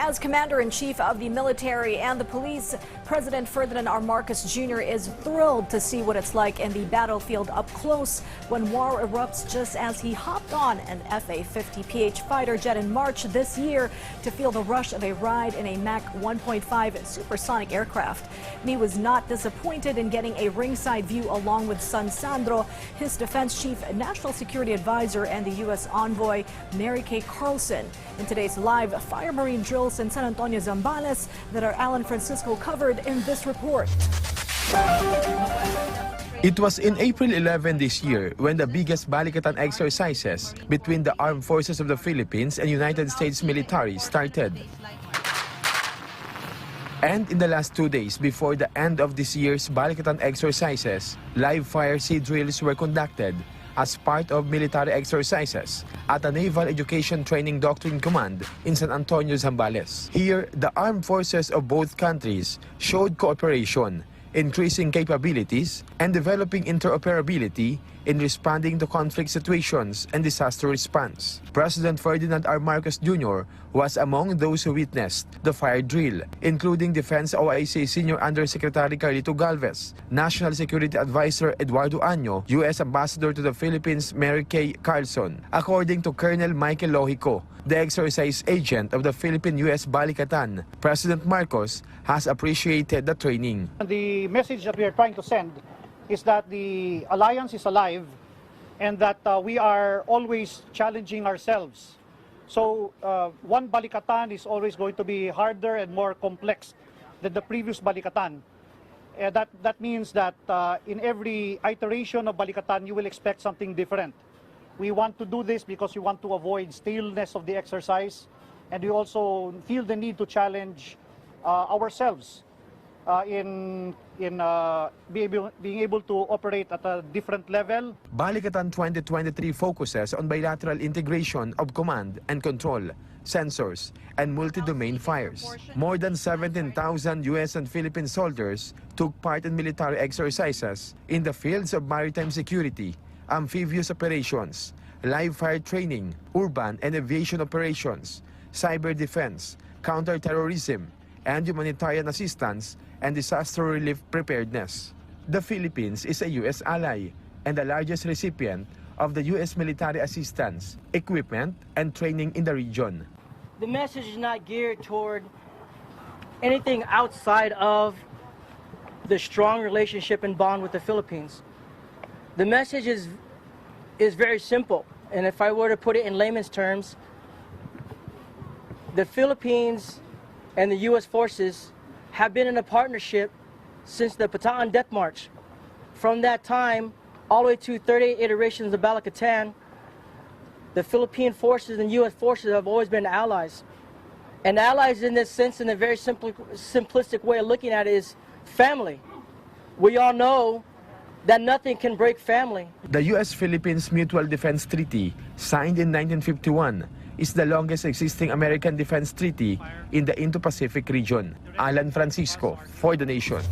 As Commander-in-Chief of the military and the police, President Ferdinand R. Marcos Jr. is thrilled to see what it's like in the battlefield up close when war erupts, just as he hopped on an FA-50PH fighter jet in March this year to feel the rush of a ride in a Mach 1.5 supersonic aircraft. He was not disappointed in getting a ringside view along with son Sandro, his defense chief, national security advisor, and the U.S. envoy Mary Kay Carlson. In today's live Fire Marine drills in San Antonio, Zambales that our Alan Francisco covered in this report. It was in April 11 this year when the biggest Balikatan Exercises between the Armed Forces of the Philippines and United States military started. And in the last 2 days before the end of this year's Balikatan Exercises, live fire sea drills were conducted as part of military exercises at the Naval Education Training Doctrine Command in San Antonio, Zambales. Here, the armed forces of both countries showed cooperation, increasing capabilities, and developing interoperability in responding to conflict situations and disaster response. President Ferdinand R. Marcos Jr. was among those who witnessed the fire drill, including Defense OIC Senior Undersecretary Carlito Galvez, National Security Advisor Eduardo Año, U.S. Ambassador to the Philippines Mary Kay Carlson. According to Colonel Michael Lohico, the exercise agent of the Philippine-U.S. Balikatan, President Marcos has appreciated the training. The message that we are trying to send is that the alliance is alive and that we are always challenging ourselves. So one Balikatan is always going to be harder and more complex than the previous Balikatan. That means that in every iteration of Balikatan, you will expect something different. We want to do this because we want to avoid staleness of the exercise, and we also feel the need to challenge ourselves in being able to operate at a different level. Balikatan 2023 focuses on bilateral integration of command and control, sensors, and multi-domain fires. More than 17,000 U.S. and Philippine soldiers took part in military exercises in the fields of maritime security, amphibious operations, live fire training, urban and aviation operations, cyber defense, counter-terrorism, and humanitarian assistance and disaster relief preparedness. The Philippines is a U.S. ally and the largest recipient of the U.S. military assistance, equipment, and training in the region. The message is not geared toward anything outside of the strong relationship and bond with the Philippines. The message is very simple, and if I were to put it in layman's terms, the Philippines and the U.S. forces have been in a partnership since the Bataan Death March. From that time, all the way to 38 iterations of Balikatan, the Philippine forces and U.S. forces have always been allies. And allies in this sense, in a very simplistic way of looking at it, is family. We all know that nothing can break family. The U.S.-Philippines Mutual Defense Treaty, signed in 1951, is the longest existing American defense treaty in the Indo-Pacific region. Alan Francisco, for The Nation.